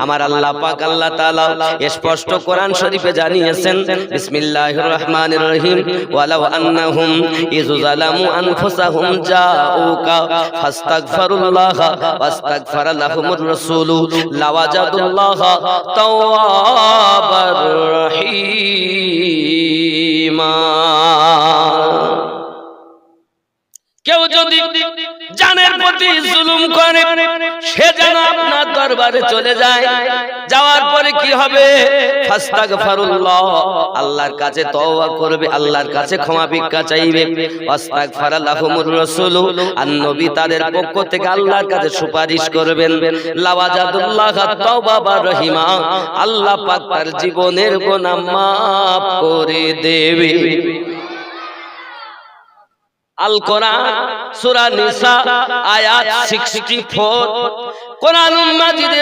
আমার আল্লাহ পাক আল্লাহ তাআলা স্পষ্ট কোরআন শরীফে জানিয়েছেন, বিসমিল্লাহির রহমানির রহিম, ওয়ালাউ আন্নাহুম ইযু যালামু আনফুসাহুম জাউকা ফাস্তাগফিরুল্লাহ ওয়াস্তাগফারা লাহুমুর রাসূলু লাওয়াজাদুল্লাহা তাওয়াবার রহিমা। কেউ যদি জানের প্রতি জুলুম করে সে যেন আপনার দরবারে চলে যায়, যাওয়ার পরে কি হবে? ফাস্তাগফিরুল্লাহ, আল্লাহর কাছে তওবা করবে, আল্লাহর কাছে ক্ষমা ভিক্ষা চাইবে। ওয়াস্তাগফারা লাহুমুর রাসূল, আর নবী তাদের পক্ষ থেকে আল্লাহর কাছে সুপারিশ করবেন। লাওয়াজাদুল্লাহ তাওবাবার রহিমা, আল্লাহ পাক তার জীবনের গুনাহ মাফ করে দেবে। আল কোরআন সূরা নিসা আয়াত 64। কোরআনুল মাজিদে